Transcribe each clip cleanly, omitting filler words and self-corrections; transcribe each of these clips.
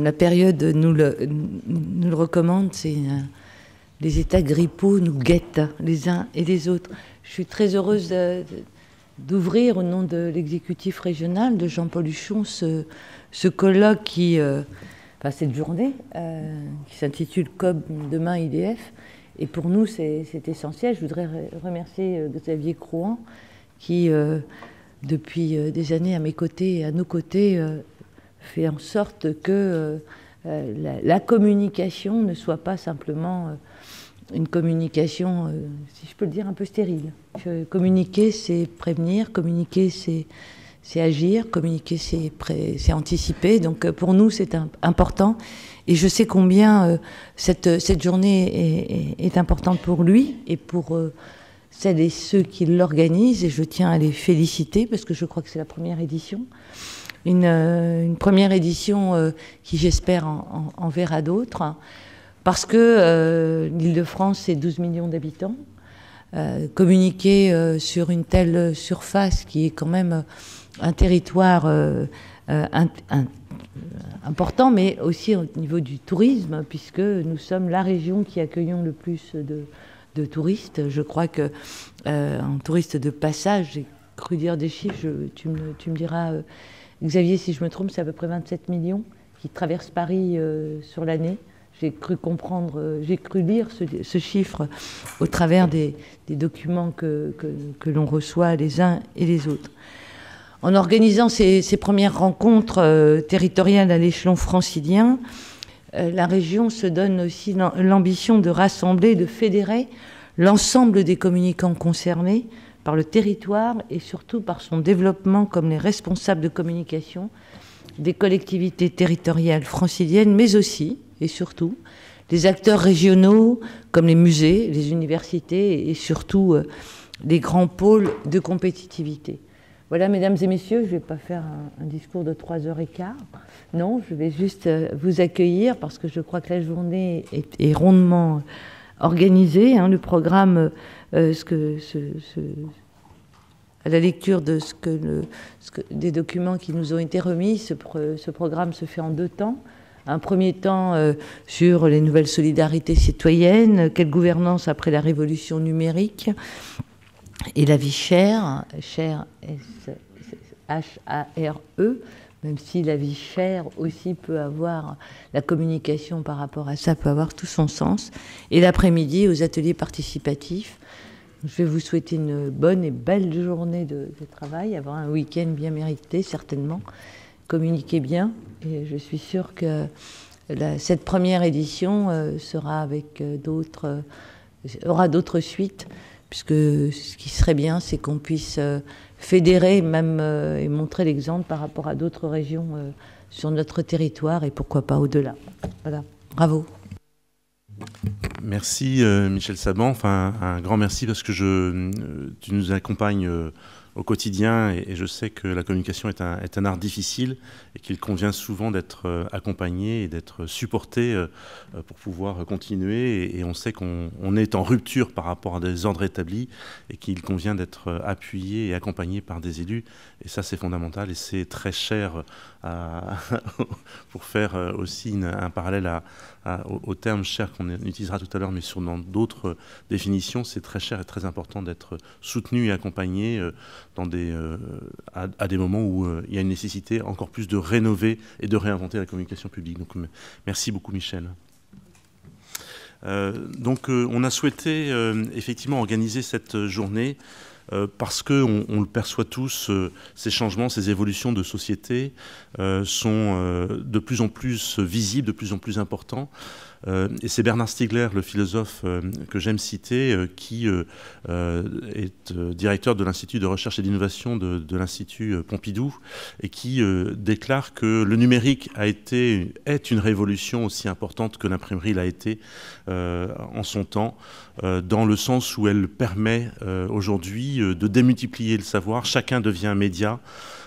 comme la période nous le recommande, c'est les états grippaux nous guettent les uns et les autres. Je suis très heureuse d'ouvrir au nom de l'exécutif régional de Jean-Paul Huchon ce colloque cette journée qui s'intitule COB Demain IDF. Et pour nous, c'est essentiel. Je voudrais remercier Xavier Crouan qui, depuis des années à mes côtés et à nos côtés, fait en sorte que la communication ne soit pas simplement une communication, si je peux le dire, un peu stérile. Communiquer, c'est prévenir, communiquer, c'est agir, communiquer, c'est anticiper. Donc pour nous, c'est important. Et je sais combien cette journée est importante pour lui et pour celles et ceux qui l'organisent. Et je tiens à les féliciter parce que je crois que c'est la première édition. Une première édition qui, j'espère, en verra d'autres. Parce que l'Île-de-France, c'est 12 millions d'habitants. Communiquer sur une telle surface qui est quand même un territoire important, mais aussi au niveau du tourisme, puisque nous sommes la région qui accueillons le plus de touristes. Je crois que en touristes de passage, j'ai cru dire des chiffres, tu me diras, Xavier, si je me trompe, c'est à peu près 27 millions qui traversent Paris sur l'année. J'ai cru comprendre, j'ai cru lire ce chiffre au travers des documents que l'on reçoit les uns et les autres. En organisant ces premières rencontres territoriales à l'échelon francilien, la région se donne aussi l'ambition de rassembler, de fédérer l'ensemble des communicants concernés par le territoire et surtout par son développement comme les responsables de communication des collectivités territoriales franciliennes, mais aussi et surtout les acteurs régionaux comme les musées, les universités et surtout les grands pôles de compétitivité. Voilà, mesdames et messieurs, je ne vais pas faire un discours de 3h15. Non, je vais juste vous accueillir parce que je crois que la journée est rondement organisée. Le programme, à la lecture de des documents qui nous ont été remis, ce programme se fait en 2 temps. Un premier temps sur les nouvelles solidarités citoyennes, quelle gouvernance après la révolution numérique et la vie chère, chère H-A-R-E, même si la vie chère aussi peut avoir, la communication par rapport à ça peut avoir tout son sens. Et l'après-midi aux ateliers participatifs. Je vais vous souhaiter une bonne et belle journée de travail, avoir un week-end bien mérité certainement. Communiquez bien et je suis sûre que cette première édition sera avec aura d'autres suites, puisque ce qui serait bien, c'est qu'on puisse fédérer même et montrer l'exemple par rapport à d'autres régions sur notre territoire et pourquoi pas au-delà. Voilà, bravo. Merci Michel Saban, enfin un grand merci parce que tu nous accompagnes au quotidien et je sais que la communication est un art difficile et qu'il convient souvent d'être accompagné et d'être supporté pour pouvoir continuer et on sait qu'on est en rupture par rapport à des ordres établis et qu'il convient d'être appuyé et accompagné par des élus et ça c'est fondamental et c'est très cher pour faire aussi un parallèle au terme cher qu'on utilisera tout à l'heure mais dans d'autres définitions c'est très cher et très important d'être soutenu et accompagné à des moments où il y a une nécessité encore plus de rénover et de réinventer la communication publique. Donc merci beaucoup Michel. On a souhaité effectivement organiser cette journée parce qu'on le perçoit tous, ces changements, ces évolutions de société sont de plus en plus visibles, de plus en plus importants. Et c'est Bernard Stiegler, le philosophe que j'aime citer, qui est directeur de l'Institut de recherche et d'innovation de l'Institut Pompidou, et qui déclare que le numérique est une révolution aussi importante que l'imprimerie l'a été en son temps, dans le sens où elle permet aujourd'hui de démultiplier le savoir. Chacun devient média.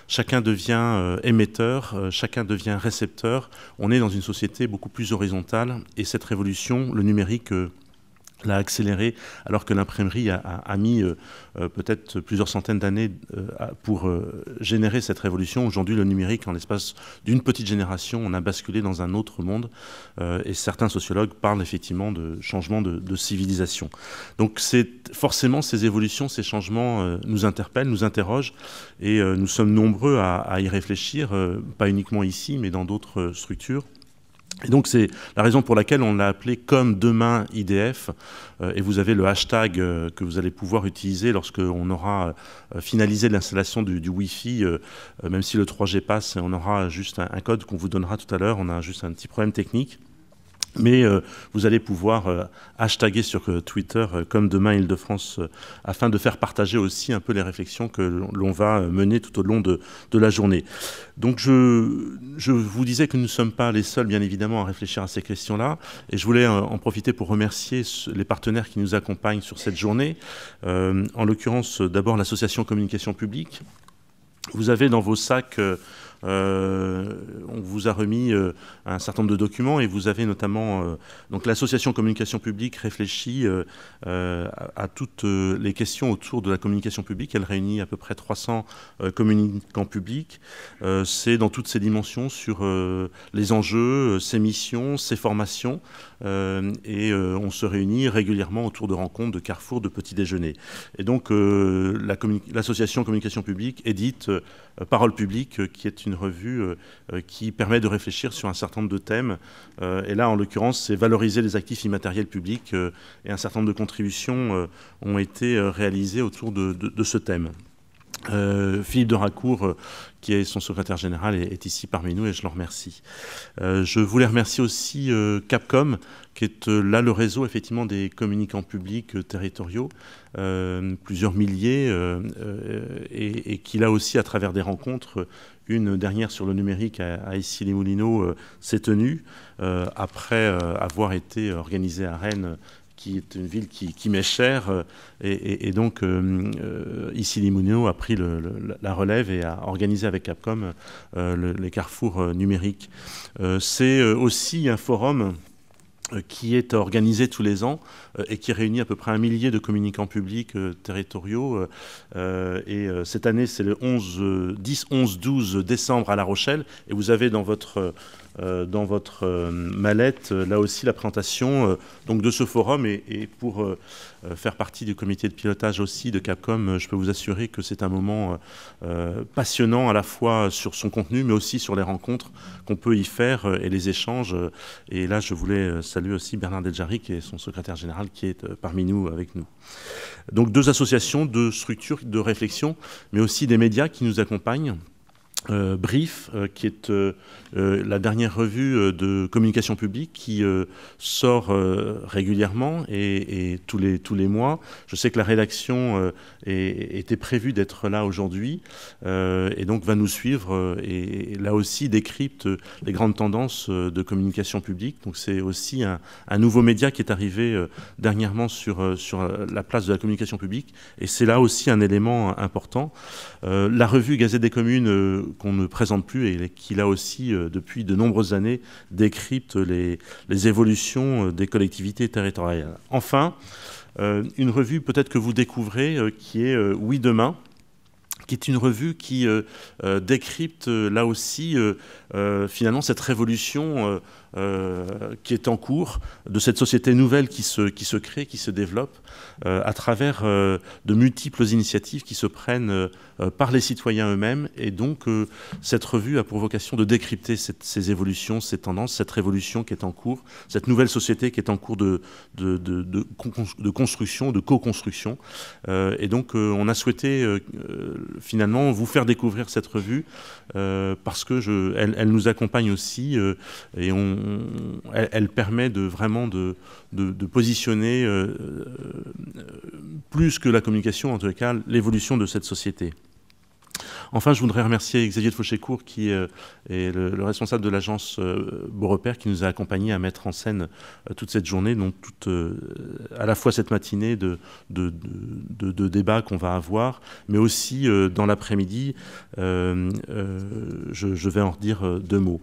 Chacun devient émetteur, chacun devient récepteur. On est dans une société beaucoup plus horizontale et cette révolution, le numérique l'a accéléré, alors que l'imprimerie a mis peut-être plusieurs centaines d'années pour générer cette révolution. Aujourd'hui, le numérique, en l'espace d'une petite génération, on a basculé dans un autre monde, et certains sociologues parlent effectivement de changement de civilisation. Donc forcément, ces évolutions, ces changements nous interpellent, nous interrogent, et nous sommes nombreux à y réfléchir, pas uniquement ici, mais dans d'autres structures. Et donc c'est la raison pour laquelle on l'a appelé Comme Demain IDF, et vous avez le hashtag que vous allez pouvoir utiliser lorsqu'on aura finalisé l'installation du Wi-Fi, même si le 3G passe, on aura juste un code qu'on vous donnera tout à l'heure, on a juste un petit problème technique. Mais vous allez pouvoir hashtaguer sur Twitter Comme Demain Île-de-France afin de faire partager aussi un peu les réflexions que l'on va mener tout au long de la journée. Donc je vous disais que nous ne sommes pas les seuls, bien évidemment, à réfléchir à ces questions-là. Et je voulais en profiter pour remercier les partenaires qui nous accompagnent sur cette journée. En l'occurrence, d'abord l'association Communication Publique. Vous avez dans vos sacs... on vous a remis un certain nombre de documents, et vous avez notamment donc l'association Communication Publique réfléchit à toutes les questions autour de la communication publique. Elle réunit à peu près 300 communicants publics. C'est dans toutes ces dimensions sur les enjeux, ses missions, ses formations, et on se réunit régulièrement autour de rencontres, de carrefours, de petits déjeuners. Et donc l'association Communication Publique édite Parole Publique, qui est une revue qui permet de réfléchir sur un certain nombre de thèmes. Et là, en l'occurrence, c'est valoriser les actifs immatériels publics, et un certain nombre de contributions ont été réalisées autour de ce thème. Philippe de Racour, qui est son secrétaire général, est ici parmi nous, et je le remercie. Je voulais remercier aussi Capcom, qui est là le réseau effectivement des communicants publics territoriaux, plusieurs milliers, et qui là aussi, à travers des rencontres, une dernière sur le numérique à Issy-les-Moulineaux, s'est tenue, après avoir été organisée à Rennes, qui est une ville qui m'est chère, et donc Issy-les-Moulineaux a pris la relève et a organisé avec Capcom les carrefours numériques. C'est aussi un forum qui est organisé tous les ans et qui réunit à peu près 1 millier de communicants publics territoriaux. Et cette année, c'est le 10, 11, 12 décembre à La Rochelle. Et vous avez dans votre mallette, là aussi, la présentation donc de ce forum. Et pour faire partie du comité de pilotage aussi de Capcom, je peux vous assurer que c'est un moment passionnant, à la fois sur son contenu, mais aussi sur les rencontres qu'on peut y faire et les échanges. Et là, je voulais saluer aussi Bernard Deljari, qui est son secrétaire général, qui est parmi nous, avec nous. Donc 2 associations, 2 structures de réflexion, mais aussi des médias qui nous accompagnent. Brief, qui est la dernière revue de communication publique qui sort régulièrement et tous les mois. Je sais que la rédaction était prévue d'être là aujourd'hui, et donc va nous suivre, et là aussi décrypte les grandes tendances de communication publique. Donc c'est aussi un nouveau média qui est arrivé dernièrement sur la place de la communication publique, et c'est là aussi un élément important. La revue Gazette des communes, qu'on ne présente plus, et qui là aussi depuis de nombreuses années décrypte les évolutions des collectivités territoriales. Enfin, une revue peut-être que vous découvrez, qui est Oui Demain, qui est une revue qui décrypte là aussi finalement cette révolution qui est en cours, de cette société nouvelle qui se crée, qui se développe à travers de multiples initiatives qui se prennent par les citoyens eux-mêmes. Et donc cette revue a pour vocation de décrypter ces évolutions, ces tendances, cette révolution qui est en cours, cette nouvelle société qui est en cours de construction, de co-construction. Et donc on a souhaité finalement vous faire découvrir cette revue parce que elle nous accompagne aussi, et elle permet vraiment de positionner plus que la communication, en tout cas l'évolution de cette société. Enfin, je voudrais remercier Xavier de Fauchécourt, qui est le responsable de l'agence Beau Repère, qui nous a accompagnés à mettre en scène toute cette journée, donc à la fois cette matinée de débats qu'on va avoir, mais aussi dans l'après-midi. Je vais en redire deux mots.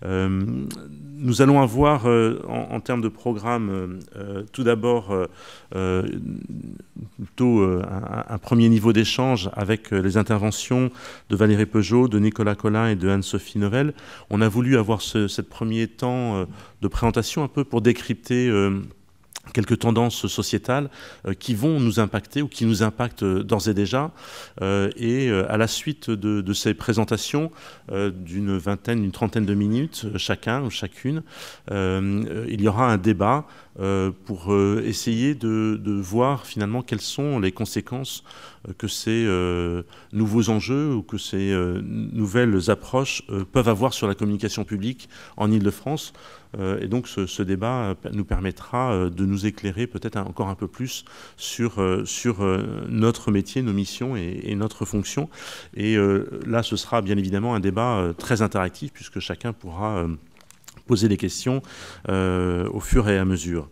Nous allons avoir, en termes de programme, tout d'abord plutôt un premier niveau d'échange avec les interventions de Valérie Peugeot, de Nicolas Collin et de Anne-Sophie Novelle. On a voulu avoir ce premier temps de présentation un peu pour décrypter quelques tendances sociétales qui vont nous impacter ou qui nous impactent d'ores et déjà. Et à la suite de ces présentations d'une vingtaine, d'une trentaine de minutes chacun ou chacune, il y aura un débat pour essayer de voir finalement quelles sont les conséquences que ces nouveaux enjeux ou que ces nouvelles approches peuvent avoir sur la communication publique en Île-de-France. Et donc ce débat nous permettra de nous éclairer peut-être encore un peu plus sur notre métier, nos missions et notre fonction. Et là, ce sera bien évidemment un débat très interactif puisque chacun pourra poser des questions au fur et à mesure.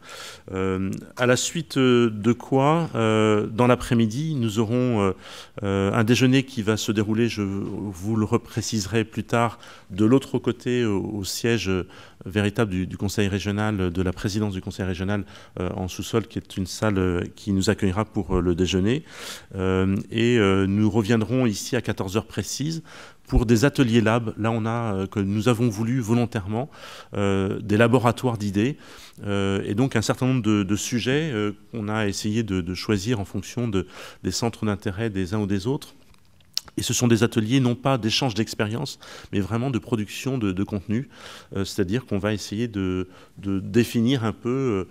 À la suite de quoi, dans l'après-midi, nous aurons un déjeuner qui va se dérouler, je vous le repréciserai plus tard, de l'autre côté, au siège véritable du Conseil régional, de la présidence du Conseil régional en sous-sol, qui est une salle qui nous accueillera pour le déjeuner. Et nous reviendrons ici à 14 heures précises pour des ateliers lab. Là, que nous avons voulu volontairement des laboratoires d'idées et donc un certain nombre de sujets qu'on a essayé de choisir en fonction des centres d'intérêt des uns ou des autres. Et ce sont des ateliers non pas d'échange d'expériences, mais vraiment de production de contenu. C'est-à-dire qu'on va essayer de définir un peu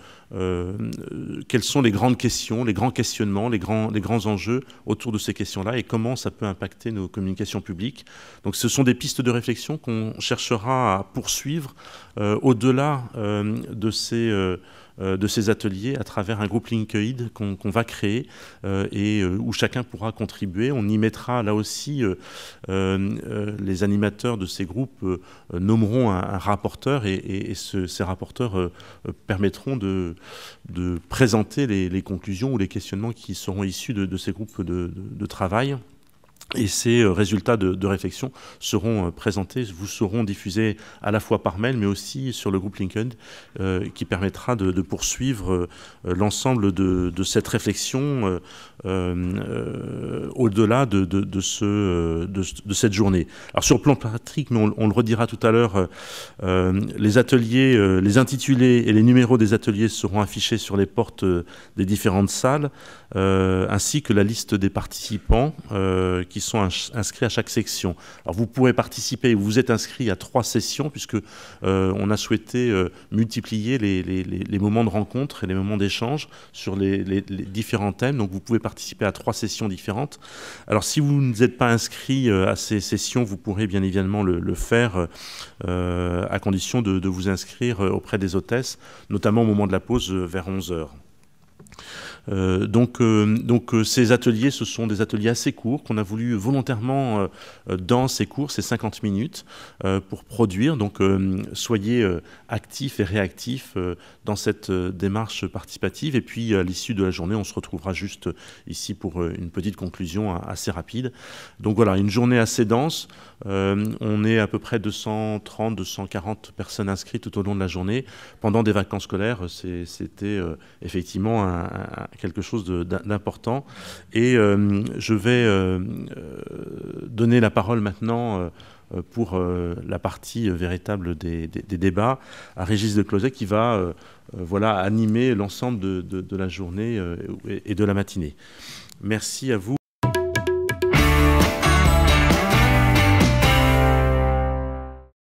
quelles sont les grandes questions, les grands questionnements, les grands enjeux autour de ces questions-là et comment ça peut impacter nos communications publiques. Donc ce sont des pistes de réflexion qu'on cherchera à poursuivre au-delà de ces ateliers à travers un groupe LinkedIn qu'on va créer et où chacun pourra contribuer. On y mettra là aussi, les animateurs de ces groupes nommeront un rapporteur et ces rapporteurs permettront de présenter les conclusions ou les questionnements qui seront issus de ces groupes de travail. Et ces résultats de réflexion seront présentés, vous seront diffusés à la fois par mail, mais aussi sur le groupe LinkedIn, qui permettra de poursuivre l'ensemble de cette réflexion au-delà de cette journée. Alors sur le plan pratique, mais on le redira tout à l'heure, les ateliers, les intitulés et les numéros des ateliers seront affichés sur les portes des différentes salles, ainsi que la liste des participants qui sont inscrits à chaque section. Alors vous pourrez participer, vous êtes inscrit à 3 sessions, puisque on a souhaité multiplier les moments de rencontre et les moments d'échange sur les différents thèmes. Donc vous pouvez participer à 3 sessions différentes. Alors si vous n'êtes pas inscrit à ces sessions, vous pourrez bien évidemment le faire à condition de vous inscrire auprès des hôtesses, notamment au moment de la pause vers 11 heures. Donc ces ateliers, ce sont des ateliers assez courts qu'on a voulu volontairement dans ces cours, ces 50 minutes, pour produire. Donc soyez actifs et réactifs dans cette démarche participative. Et puis à l'issue de la journée, on se retrouvera juste ici pour une petite conclusion assez rapide. Donc voilà, une journée assez dense. On est à peu près 230, 240 personnes inscrites tout au long de la journée. Pendant des vacances scolaires, c'était effectivement quelque chose d'important. Et je vais donner la parole maintenant pour la partie véritable des débats à Régis Decloset qui va voilà, animer l'ensemble de la journée et de la matinée. Merci à vous.